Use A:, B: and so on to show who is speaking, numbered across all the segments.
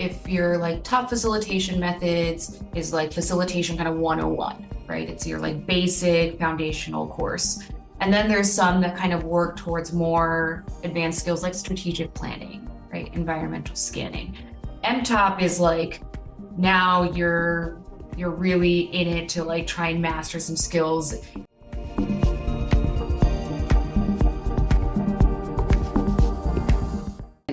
A: if you're like top facilitation methods is like facilitation kind of 101, right? It's your like basic foundational course. And then there's some that kind of work towards more advanced skills like strategic planning, right? Environmental scanning. MToP is like, now you're really in it to like try and master some skills.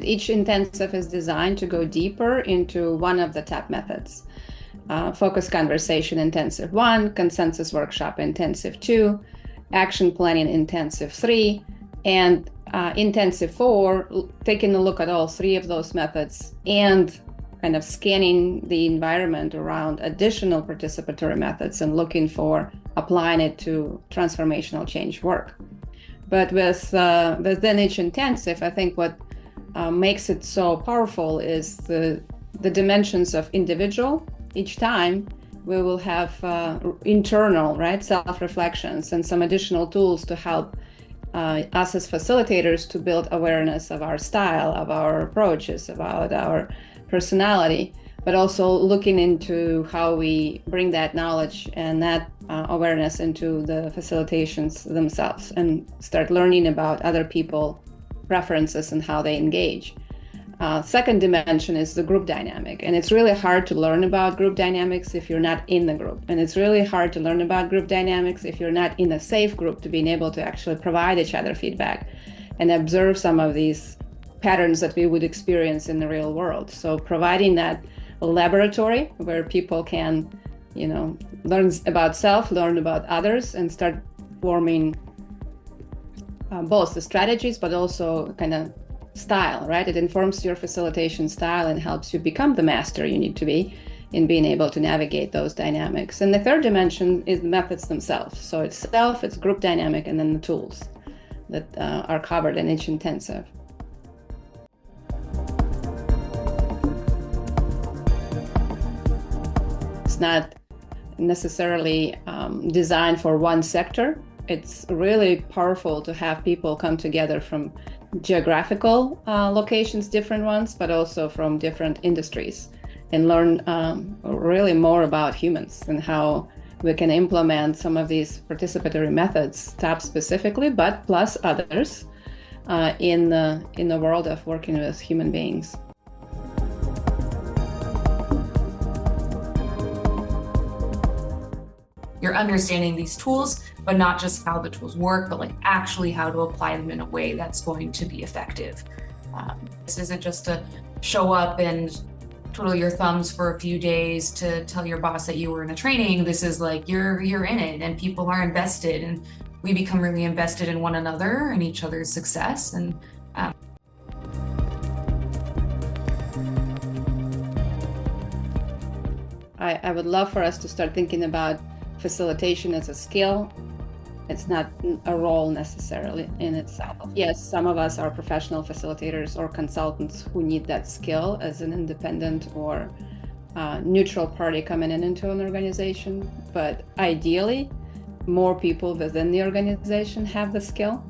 B: Each intensive is designed to go deeper into one of the TAP methods. Focus Conversation Intensive 1, Consensus Workshop Intensive 2, Action Planning Intensive 3, and Intensive 4, taking a look at all three of those methods and kind of scanning the environment around additional participatory methods and looking for applying it to transformational change work. But within each intensive, I think what makes it so powerful is the dimensions of individual. Each time we will have internal, right, self-reflections and some additional tools to help us as facilitators to build awareness of our style, of our approaches, about our personality, but also looking into how we bring that knowledge and that awareness into the facilitations themselves and start learning about other people preferences and how they engage. Second dimension is the group dynamic. And it's really hard to learn about group dynamics if you're not in the group. And it's really hard to learn about group dynamics if you're not in a safe group to being able to actually provide each other feedback and observe some of these patterns that we would experience in the real world. So providing that laboratory where people can, learn about self, learn about others, and start forming both the strategies, but also kind of style, right? It informs your facilitation style and helps you become the master you need to be in being able to navigate those dynamics. And the third dimension is the methods themselves. So it's self, it's group dynamic, and then the tools that are covered in each intensive. It's not necessarily designed for one sector. It's really powerful to have people come together from geographical locations, different ones, but also from different industries, and learn really more about humans and how we can implement some of these participatory methods, TAP specifically, but plus others in the world of working with human beings.
A: You're understanding these tools, but not just how the tools work, but like actually how to apply them in a way that's going to be effective. This isn't just to show up and twiddle your thumbs for a few days to tell your boss that you were in a training. This is like you're in it, and people are invested, and we become really invested in one another and each other's success. And
B: I would love for us to start thinking about facilitation as a skill. It's not a role necessarily in itself. Yes, some of us are professional facilitators or consultants who need that skill as an independent or neutral party coming into an organization. But ideally, more people within the organization have the skill.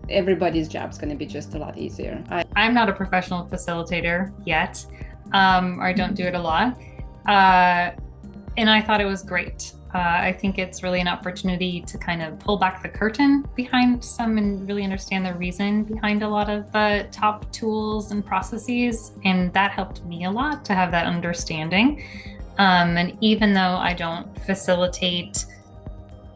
B: Everybody's job is going to be just a lot easier.
C: I'm not a professional facilitator yet, or I don't do it a lot. And I thought it was great. I think it's really an opportunity to kind of pull back the curtain behind some and really understand the reason behind a lot of TOP tools and processes. And that helped me a lot to have that understanding. And even though I don't facilitate,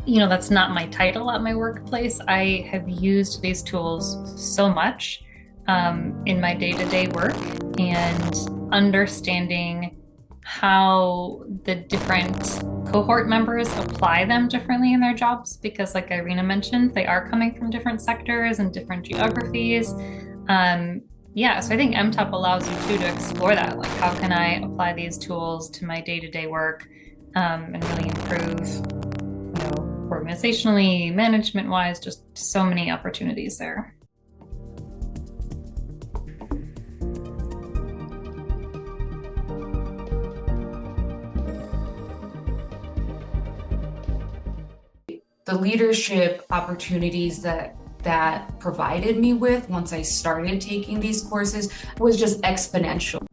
C: that's not my title at my workplace, I have used these tools so much in my day-to-day work, and understanding how the different cohort members apply them differently in their jobs, because like Irina mentioned, they are coming from different sectors and different geographies. So I think MToP allows you to explore that. Like, how can I apply these tools to my day-to-day work and really improve, organizationally, management-wise, just so many opportunities there.
A: the leadership opportunities that provided me with once I started taking these courses was just exponential.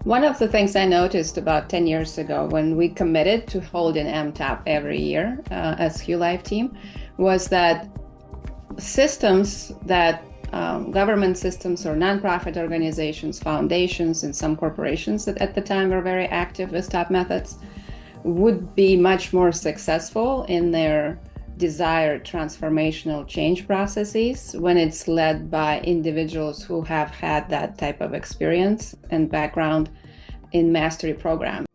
B: One of the things I noticed about 10 years ago when we committed to holding MToP every year as HueLife team was that systems that government systems or nonprofit organizations, foundations, and some corporations that at the time were very active with top methods would be much more successful in their desired transformational change processes when it's led by individuals who have had that type of experience and background in mastery programs.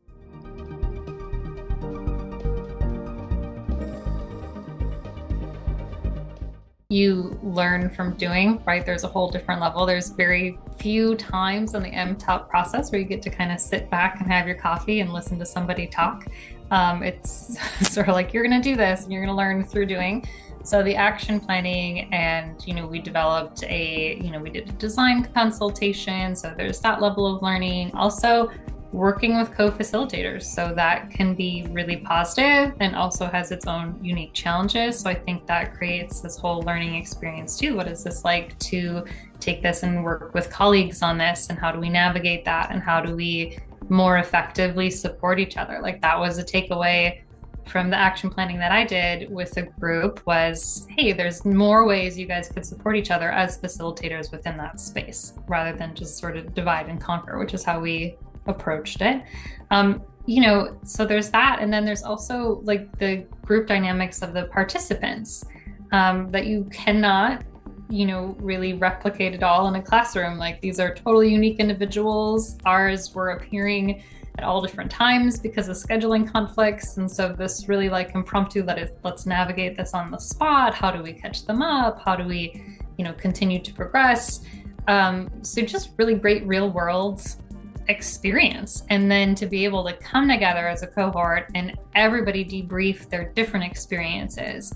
C: You learn from doing, right? There's a whole different level. There's very few times in the MToP process where you get to kind of sit back and have your coffee and listen to somebody talk. It's sort of like, you're going to do this and you're going to learn through doing. So the action planning, and, we developed we did a design consultation. So there's that level of learning. Also, working with co-facilitators. So that can be really positive and also has its own unique challenges. So I think that creates this whole learning experience too. What is this like to take this and work with colleagues on this? And how do we navigate that? And how do we more effectively support each other? Like, that was a takeaway from the action planning that I did with the group was, hey, there's more ways you guys could support each other as facilitators within that space, rather than just sort of divide and conquer, which is how we approached it. So there's that. And then there's also like the group dynamics of the participants that you cannot, really replicate it all in a classroom. Like, these are totally unique individuals. Ours were appearing at all different times because of scheduling conflicts. And so this really like impromptu, let's navigate this on the spot. How do we catch them up? How do we, continue to progress? So just really great real world experience. And then to be able to come together as a cohort and everybody debrief their different experiences,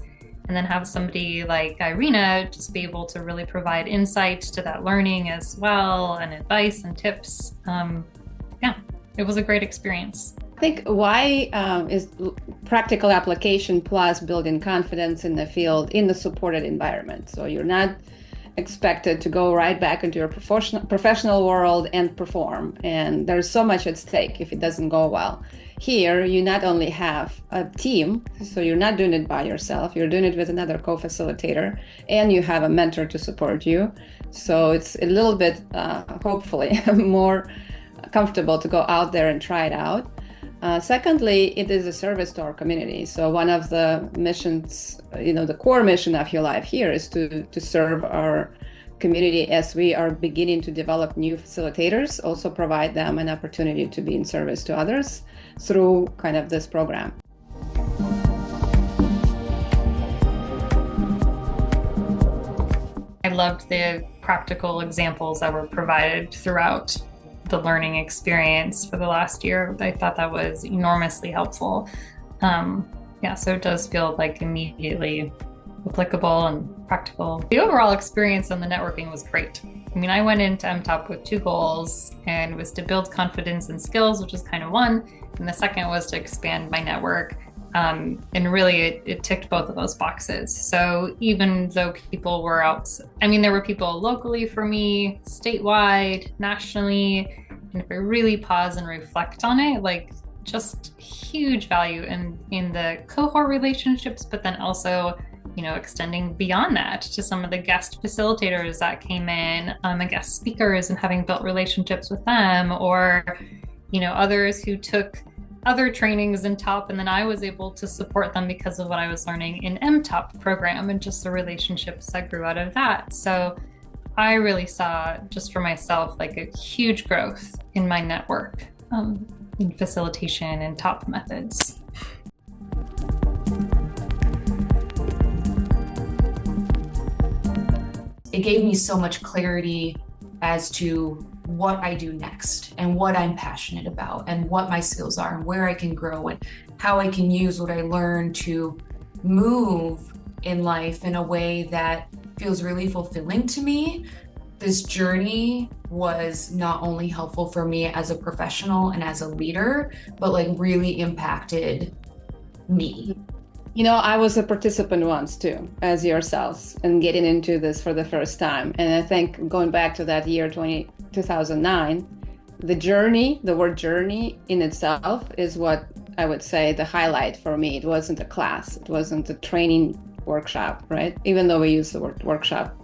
C: and then have somebody like Irina just be able to really provide insight to that learning as well, and advice and tips. It was a great experience.
B: I think why is practical application plus building confidence in the field in the supported environment. So you're not expected to go right back into your professional world and perform. And there's so much at stake if it doesn't go well. Here, you not only have a team, so you're not doing it by yourself, you're doing it with another co-facilitator, and you have a mentor to support you. So it's a little bit, hopefully, more comfortable to go out there and try it out. Secondly, it is a service to our community. So one of the missions, the core mission of HueLife here is to serve our community as we are beginning to develop new facilitators, also provide them an opportunity to be in service to others through kind of this program.
C: I loved the practical examples that were provided throughout the learning experience for the last year. I thought that was enormously helpful. So it does feel like immediately applicable and practical. The overall experience on the networking was great. I mean, I went into MToP with two goals, and it was to build confidence and skills, which is kind of one, and the second was to expand my network. And really it ticked both of those boxes. So even though people were out, there were people locally for me, statewide, nationally, and if I really pause and reflect on it, like, just huge value in the cohort relationships, but then also, extending beyond that to some of the guest facilitators that came in, and guest speakers, and having built relationships with them, or, others who took other trainings in TOP, and then I was able to support them because of what I was learning in MToP program, and just the relationships that grew out of that. So I really saw, just for myself, like a huge growth in my network in facilitation and TOP methods.
A: It gave me so much clarity as to what I do next and what I'm passionate about and what my skills are and where I can grow and how I can use what I learned to move in life in a way that feels really fulfilling to me. This journey was not only helpful for me as a professional and as a leader, but like really impacted me.
B: I was a participant once too, as yourselves, and getting into this for the first time. And I think going back to that year, 2009, the journey, the word journey in itself is what I would say the highlight for me. It wasn't a class, it wasn't a training workshop, right? Even though we use the word workshop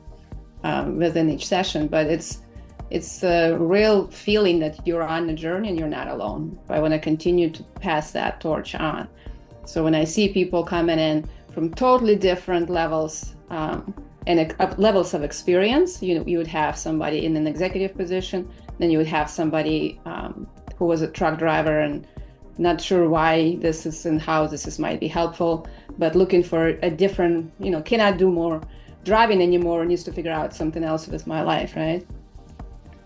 B: within each session, but it's a real feeling that you're on a journey and you're not alone. I want to continue to pass that torch on. So when I see people coming in from totally different levels and levels of experience, you would have somebody in an executive position, then you would have somebody who was a truck driver and not sure why this is and how this is might be helpful, but looking for a different, cannot do more driving anymore, needs to figure out something else with my life, right?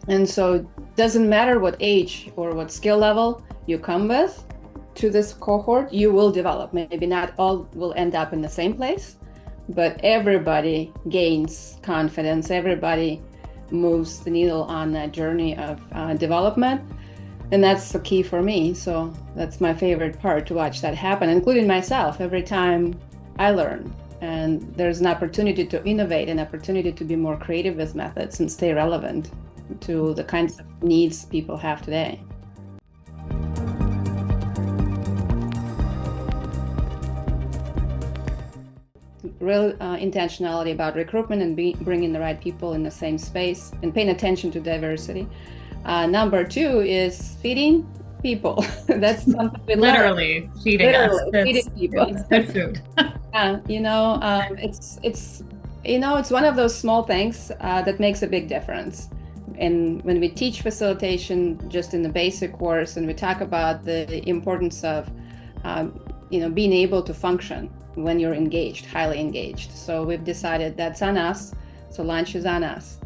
B: And so it doesn't matter what age or what skill level you come with to this cohort, you will develop. Maybe not all will end up in the same place, but everybody gains confidence. Everybody moves the needle on that journey of development. And that's the key for me. So that's my favorite part, to watch that happen, including myself. Every time I learn, and there's an opportunity to innovate, an opportunity to be more creative with methods and stay relevant to the kinds of needs people have today. Real intentionality about recruitment and bringing the right people in the same space and paying attention to diversity. Number 2 is feeding people. That's something we
C: literally feeding us.
B: Feeding people.
C: It's good food.
B: It's one of those small things that makes a big difference. And when we teach facilitation just in the basic course, and we talk about the importance of being able to function when you're engaged, highly engaged. So we've decided that's on us. So lunch is on us.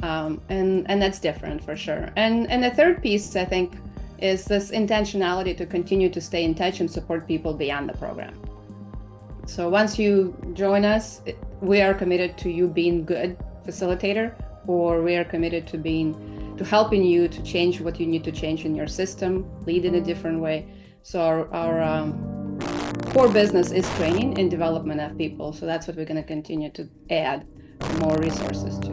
B: And that's different for sure. And the third piece, I think, is this intentionality to continue to stay in touch and support people beyond the program. So once you join us, we are committed to you being good facilitator, or we are committed to helping you to change what you need to change in your system, lead in a different way. So our core business is training and development of people. So that's what we're going to continue to add more resources to.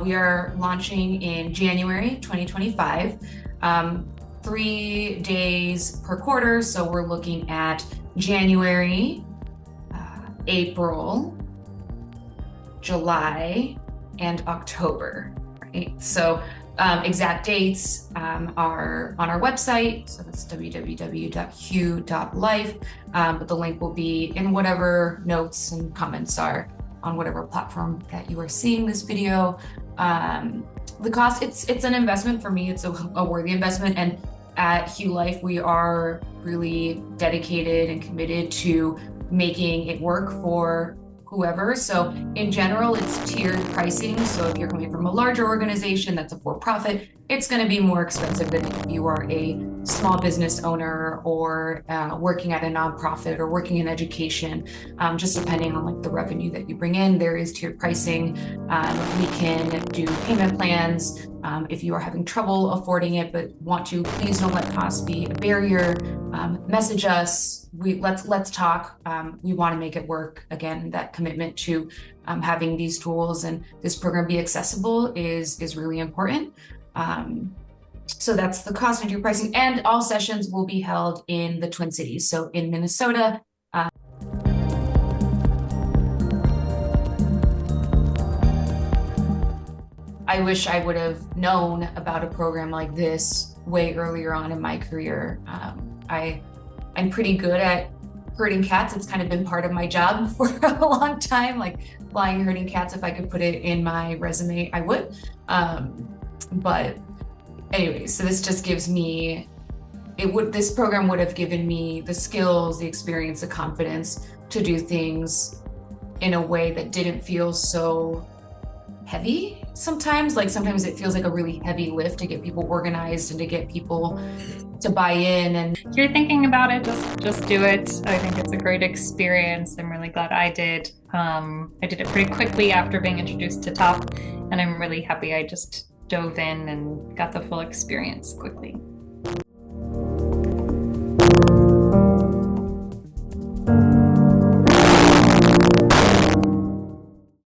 A: We are launching in January 2025, 3 days per quarter. So we're looking at January, April, July, and October, right? So exact dates are on our website. So that's www.hue.life. But the link will be in whatever notes and comments are on whatever platform that you are seeing this video. The cost, it's an investment for me. It's a worthy investment. And at HueLife, we are really dedicated and committed to making it work for whoever. So in general, it's tiered pricing. So if you're coming from a larger organization that's a for-profit, it's going to be more expensive than if you are a small business owner or working at a nonprofit or working in education. Just depending on like the revenue that you bring in, there is tiered pricing. We can do payment plans. If you are having trouble affording it but want to, please don't let cost be a barrier. Message us. Let's talk. We want to make it work. Again, that commitment to having these tools and this program be accessible is really important. So that's the cost and your pricing, and all sessions will be held in the Twin Cities. So in Minnesota. I wish I would have known about a program like this way earlier on in my career. I'm pretty good at herding cats. It's kind of been part of my job for a long time, like flying herding cats. If I could put it in my resume, I would. But anyway, so this just gives me, this program would have given me the skills, the experience, the confidence to do things in a way that didn't feel so heavy sometimes. Like sometimes it feels like a really heavy lift to get people organized and to get people to buy in. And
C: if you're thinking about it, just do it. I think it's a great experience. I'm really glad I did. I did it pretty quickly after being introduced to ToP, and I'm really happy I just dove in and got the full experience quickly.